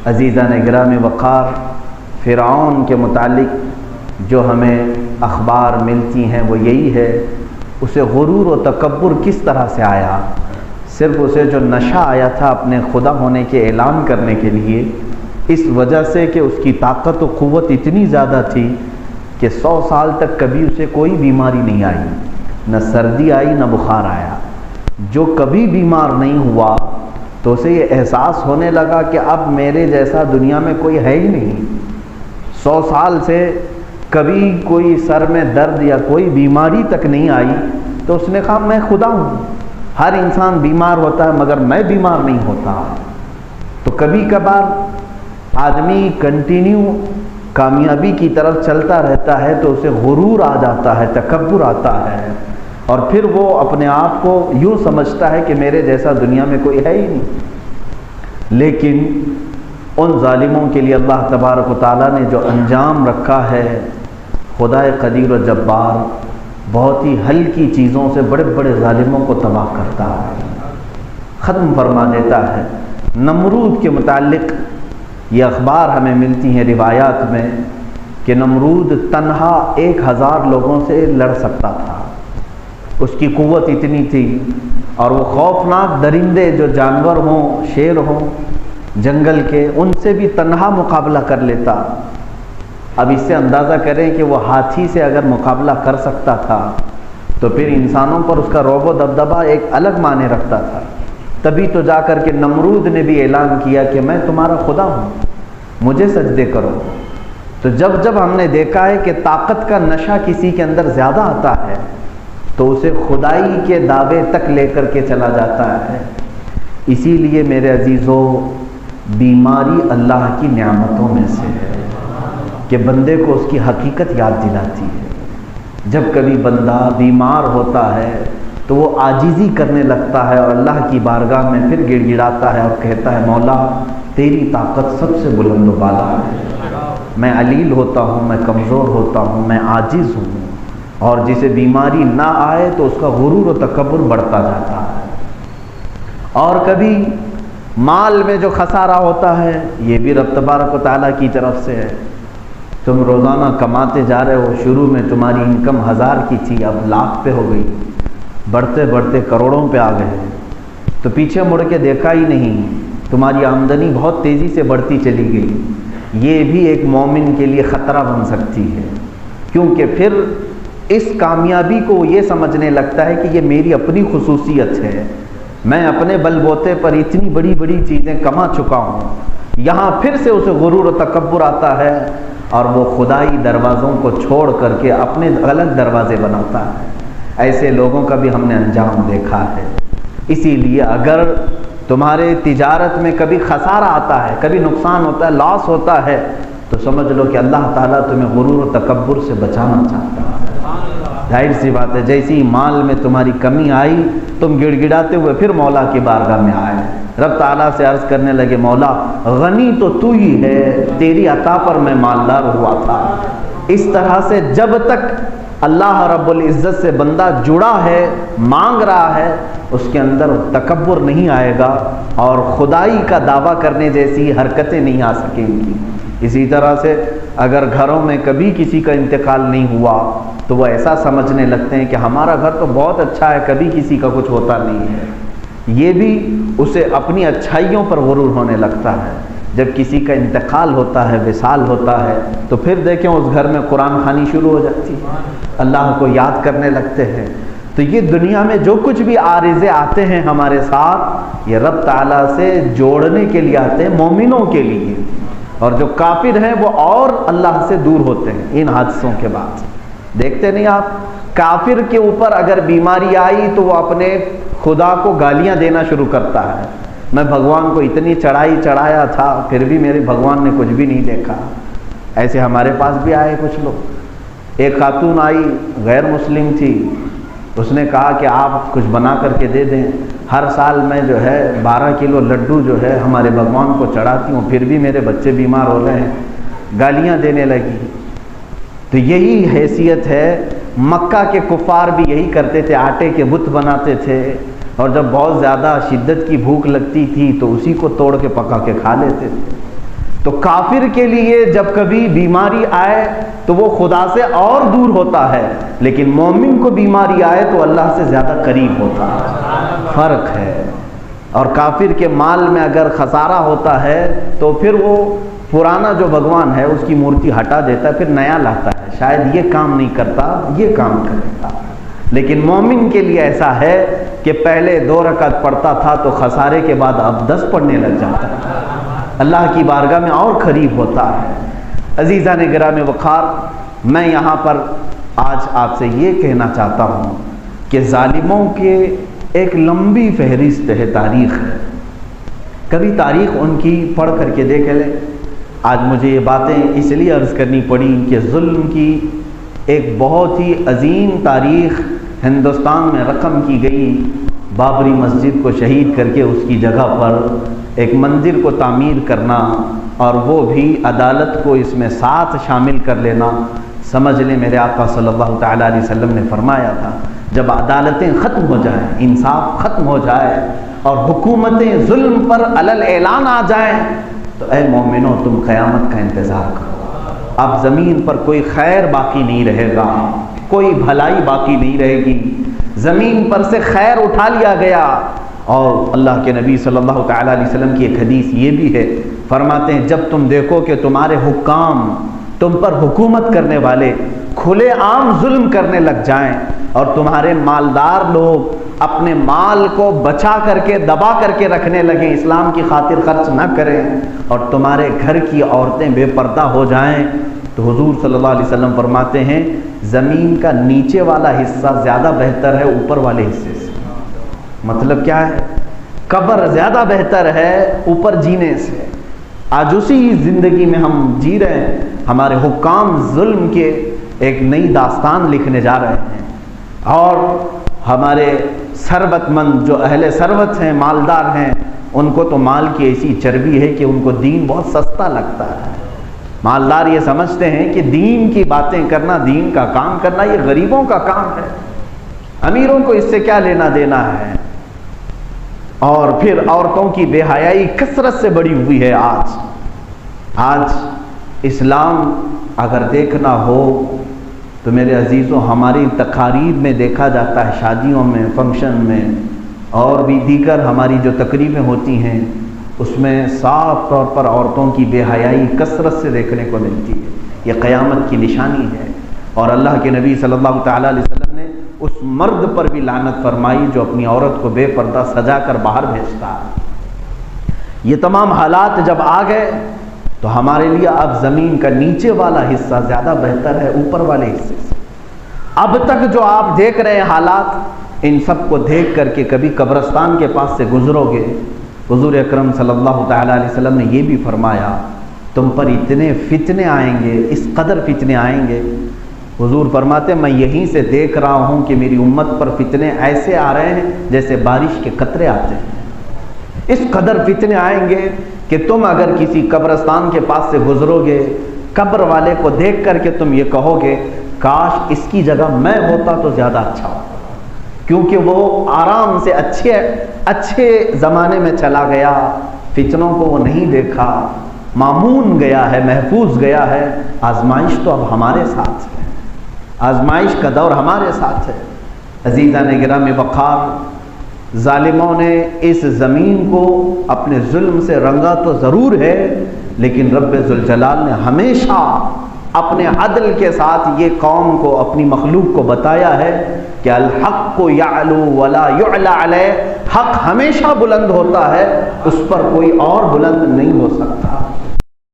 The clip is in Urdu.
عزیزان گرامی وقار، فرعون کے متعلق جو ہمیں اخبار ملتی ہیں وہ یہی ہے، اسے غرور و تکبر کس طرح سے آیا۔ صرف اسے جو نشہ آیا تھا اپنے خدا ہونے کے اعلان کرنے کے لیے، اس وجہ سے کہ اس کی طاقت و قوت اتنی زیادہ تھی کہ 100 سال تک کبھی اسے کوئی بیماری نہیں آئی، نہ سردی آئی نہ بخار آیا۔ جو کبھی بیمار نہیں ہوا تو اسے یہ احساس ہونے لگا کہ اب میرے جیسا دنیا میں کوئی ہے ہی نہیں۔ 100 سال سے کبھی کوئی سر میں درد یا کوئی بیماری تک نہیں آئی، تو اس نے کہا میں خدا ہوں، ہر انسان بیمار ہوتا ہے مگر میں بیمار نہیں ہوتا۔ تو کبھی کبھار آدمی کنٹینیو کامیابی کی طرف چلتا رہتا ہے تو اسے غرور آ جاتا ہے، تکبر آتا ہے، اور پھر وہ اپنے آپ کو یوں سمجھتا ہے کہ میرے جیسا دنیا میں کوئی ہے ہی نہیں۔ لیکن ان ظالموں کے لیے اللہ تبارک و تعالیٰ نے جو انجام رکھا ہے، خدا قدیر و جبار بہت ہی ہلکی چیزوں سے بڑے بڑے ظالموں کو تباہ کرتا ہے، ختم فرما دیتا ہے۔ نمرود کے متعلق یہ اخبار ہمیں ملتی ہیں روایات میں کہ نمرود تنہا 1000 لوگوں سے لڑ سکتا تھا، اس کی قوت اتنی تھی، اور وہ خوفناک درندے جو جانور ہوں، شیر ہوں جنگل کے، ان سے بھی تنہا مقابلہ کر لیتا۔ اب اس سے اندازہ کریں کہ وہ ہاتھی سے اگر مقابلہ کر سکتا تھا تو پھر انسانوں پر اس کا رعب و دبدبہ ایک الگ معنی رکھتا تھا۔ تبھی تو جا کر کے نمرود نے بھی اعلان کیا کہ میں تمہارا خدا ہوں، مجھے سجدے کرو۔ تو جب جب ہم نے دیکھا ہے کہ طاقت کا نشہ کسی کے اندر زیادہ آتا ہے تو اسے خدائی کے دعوے تک لے کر کے چلا جاتا ہے۔ اسی لیے میرے عزیزو، بیماری اللہ کی نعمتوں میں سے ہے کہ بندے کو اس کی حقیقت یاد دلاتی ہے۔ جب کبھی بندہ بیمار ہوتا ہے تو وہ عاجزی کرنے لگتا ہے اور اللہ کی بارگاہ میں پھر گڑ گڑاتا ہے اور کہتا ہے مولا تیری طاقت سب سے بلند و بالا ہے، میں علیل ہوتا ہوں، میں کمزور ہوتا ہوں، میں عاجز ہوں۔ اور جسے بیماری نہ آئے تو اس کا غرور و تکبر بڑھتا جاتا ہے۔ اور کبھی مال میں جو خسارہ ہوتا ہے یہ بھی رب تبارک و تعالیٰ کی طرف سے ہے۔ تم روزانہ کماتے جا رہے ہو، شروع میں تمہاری انکم 1000 کی تھی، اب لاکھ پہ ہو گئی، بڑھتے بڑھتے کروڑوں پہ آ گئے، تو پیچھے مڑ کے دیکھا ہی نہیں، تمہاری آمدنی بہت تیزی سے بڑھتی چلی گئی۔ یہ بھی ایک مومن کے لیے خطرہ بن سکتی ہے، کیونکہ پھر اس کامیابی کو وہ یہ سمجھنے لگتا ہے کہ یہ میری اپنی خصوصیت ہے، میں اپنے بل بوتے پر اتنی بڑی بڑی چیزیں کما چکا ہوں۔ یہاں پھر سے اسے غرور و تکبر آتا ہے اور وہ خدائی دروازوں کو چھوڑ کر کے اپنے غلط دروازے بناتا ہے۔ ایسے لوگوں کا بھی ہم نے انجام دیکھا ہے۔ اسی لیے اگر تمہارے تجارت میں کبھی خسارہ آتا ہے، کبھی نقصان ہوتا ہے، لاس ہوتا ہے، تو سمجھ لو کہ اللہ تعالیٰ تمہیں غرور و تکبر سے بچانا چاہتا ہے۔ ظاہر سی بات ہے، جیسی مال میں تمہاری کمی آئی تم گڑ گڑاتے ہوئے پھر مولا کی بارگاہ میں آئے، رب تعالیٰ سے عرض کرنے لگے مولا غنی تو تو ہی ہے، تیری عطا پر میں مالدار ہوا تھا۔ اس طرح سے جب تک اللہ رب العزت سے بندہ جڑا ہے، مانگ رہا ہے، اس کے اندر تکبر نہیں آئے گا اور خدائی کا دعویٰ کرنے جیسی حرکتیں نہیں آ سکیں گی۔ اسی طرح سے اگر گھروں میں کبھی کسی کا انتقال نہیں ہوا تو وہ ایسا سمجھنے لگتے ہیں کہ ہمارا گھر تو بہت اچھا ہے، کبھی کسی کا کچھ ہوتا نہیں ہے۔ یہ بھی اسے اپنی اچھائیوں پر غرور ہونے لگتا ہے۔ جب کسی کا انتقال ہوتا ہے، وصال ہوتا ہے، تو پھر دیکھیں اس گھر میں قرآن خوانی شروع ہو جاتی ہے، اللہ کو یاد کرنے لگتے ہیں۔ تو یہ دنیا میں جو کچھ بھی عارضے آتے ہیں ہمارے ساتھ، یہ رب تعالیٰ سے جوڑنے کے لیے آتے ہیں، مومنوں کے لیے، اور جو کافر ہیں وہ اور اللہ سے دور ہوتے ہیں ان حادثوں کے بعد۔ دیکھتے نہیں آپ، کافر کے اوپر اگر بیماری آئی تو وہ اپنے خدا کو گالیاں دینا شروع کرتا ہے، میں بھگوان کو اتنی چڑھائی چڑھایا تھا پھر بھی میرے بھگوان نے کچھ بھی نہیں دیکھا۔ ایسے ہمارے پاس بھی آئے کچھ لوگ۔ ایک خاتون آئی، غیر مسلم تھی، اس نے کہا کہ آپ کچھ بنا کر کے دے دیں، ہر سال میں جو ہے 12 کلو لڈو جو ہے ہمارے بھگوان کو چڑھاتی ہوں، پھر بھی میرے بچے بیمار ہو رہے ہیں، گالیاں دینے لگی۔ تو یہی حیثیت ہے، مکہ کے کفار بھی یہی کرتے تھے، آٹے کے بت بناتے تھے، اور جب بہت زیادہ شدت کی بھوک لگتی تھی تو اسی کو توڑ کے پکا کے کھا لیتے تھے۔ تو کافر کے لیے جب کبھی بیماری آئے تو وہ خدا سے اور دور ہوتا ہے، لیکن مومن کو بیماری آئے تو اللہ سے زیادہ قریب ہوتا ہے، فرق ہے۔ اور کافر کے مال میں اگر خسارہ ہوتا ہے تو پھر وہ پرانا جو بھگوان ہے اس کی مورتی ہٹا دیتا ہے، پھر نیا لاتا ہے، شاید یہ کام نہیں کرتا یہ کام کرے گا۔ لیکن مومن کے لیے ایسا ہے کہ پہلے 2 رکعت پڑھتا تھا تو خسارے کے بعد اب 10 پڑھنے لگ جاتا ہے، اللہ کی بارگاہ میں اور قریب ہوتا ہے۔ عزیزان گرام وقار، میں یہاں پر آج آپ سے یہ کہنا چاہتا ہوں کہ ظالموں کے ایک لمبی فہرست ہے، تاریخ ہے، کبھی تاریخ ان کی پڑھ کر کے دیکھ لیں۔ آج مجھے یہ باتیں اس لیے عرض کرنی پڑی کہ ظلم کی ایک بہت ہی عظیم تاریخ ہندوستان میں رقم کی گئی۔ بابری مسجد کو شہید کر کے اس کی جگہ پر ایک مندر کو تعمیر کرنا، اور وہ بھی عدالت کو اس میں ساتھ شامل کر لینا۔ سمجھ لیں میرے آقا صلی اللہ تعالیٰ علیہ وسلم نے فرمایا تھا، جب عدالتیں ختم ہو جائیں، انصاف ختم ہو جائے اور حکومتیں ظلم پر علل اعلان آ جائیں تو اے مومنو تم قیامت کا انتظار کرو۔ اب زمین پر کوئی خیر باقی نہیں رہے گا، کوئی بھلائی باقی نہیں رہے گی، زمین پر سے خیر اٹھا لیا گیا۔ اور اللہ کے نبی صلی اللہ تعالیٰ علیہ وسلم کی ایک حدیث یہ بھی ہے، فرماتے ہیں جب تم دیکھو کہ تمہارے حکام، تم پر حکومت کرنے والے کھلے عام ظلم کرنے لگ جائیں اور تمہارے مالدار لوگ اپنے مال کو بچا کر کے دبا کر کے رکھنے لگیں، اسلام کی خاطر خرچ نہ کریں، اور تمہارے گھر کی عورتیں بے پردہ ہو جائیں، تو حضور صلی اللہ علیہ وسلم فرماتے ہیں زمین کا نیچے والا حصہ زیادہ بہتر ہے اوپر والے حصے سے۔ مطلب کیا ہے؟ قبر زیادہ بہتر ہے اوپر جینے سے۔ آج اسی زندگی میں ہم جی رہے ہیں، ہمارے حکام ظلم کے ایک نئی داستان لکھنے جا رہے ہیں، اور ہمارے ثروت مند جو اہل ثروت ہیں، مالدار ہیں، ان کو تو مال کی ایسی چربی ہے کہ ان کو دین بہت سستا لگتا ہے۔ مالدار یہ سمجھتے ہیں کہ دین کی باتیں کرنا، دین کا کام کرنا یہ غریبوں کا کام ہے، امیروں کو اس سے کیا لینا دینا ہے۔ اور پھر عورتوں کی بے حیائی کثرت سے بڑھی ہوئی ہے۔ آج اسلام اگر دیکھنا ہو تو میرے عزیزوں ہماری تقاریب میں دیکھا جاتا ہے، شادیوں میں، فنکشن میں اور بھی دیگر ہماری جو تقریبیں ہوتی ہیں اس میں صاف طور پر عورتوں کی بے حیائی کثرت سے دیکھنے کو ملتی ہے۔ یہ قیامت کی نشانی ہے، اور اللہ کے نبی صلی اللہ تعالیٰ علیہ وسلم نے اس مرد پر بھی لعنت فرمائی جو اپنی عورت کو بے پردہ سجا کر باہر بھیجتا ہے۔ یہ تمام حالات جب آ گئے تو ہمارے لیے اب زمین کا نیچے والا حصہ زیادہ بہتر ہے اوپر والے حصے سے۔ اب تک جو آپ دیکھ رہے ہیں حالات، ان سب کو دیکھ کر کے کبھی قبرستان کے پاس سے گزرو گے، حضور اکرم صلی اللہ تعالیٰ علیہ وسلم نے یہ بھی فرمایا تم پر اتنے فتنے آئیں گے، اس قدر فتنے آئیں گے۔ حضور فرماتے میں یہیں سے دیکھ رہا ہوں کہ میری امت پر فتنے ایسے آ رہے ہیں جیسے بارش کے قطرے آتے ہیں۔ اس قدر فتنے آئیں گے کہ تم اگر کسی قبرستان کے پاس سے گزرو گے، قبر والے کو دیکھ کر کے تم یہ کہو گے کاش اس کی جگہ میں ہوتا تو زیادہ اچھا ہوتا، کیونکہ وہ آرام سے اچھے زمانے میں چلا گیا، فتنوں کو وہ نہیں دیکھا، مامون گیا ہے، محفوظ گیا ہے۔ آزمائش تو اب ہمارے ساتھ ہے، آزمائش کا دور ہمارے ساتھ ہے۔ عزیزان گرام وقار، ظالموں نے اس زمین کو اپنے ظلم سے رنگا تو ضرور ہے، لیکن رب ذوالجلال نے ہمیشہ اپنے عدل کے ساتھ یہ قوم کو، اپنی مخلوق کو بتایا ہے کہ الحق یعلو ولا یعلی علیہ، حق ہمیشہ بلند ہوتا ہے، اس پر کوئی اور بلند نہیں ہو سکتا۔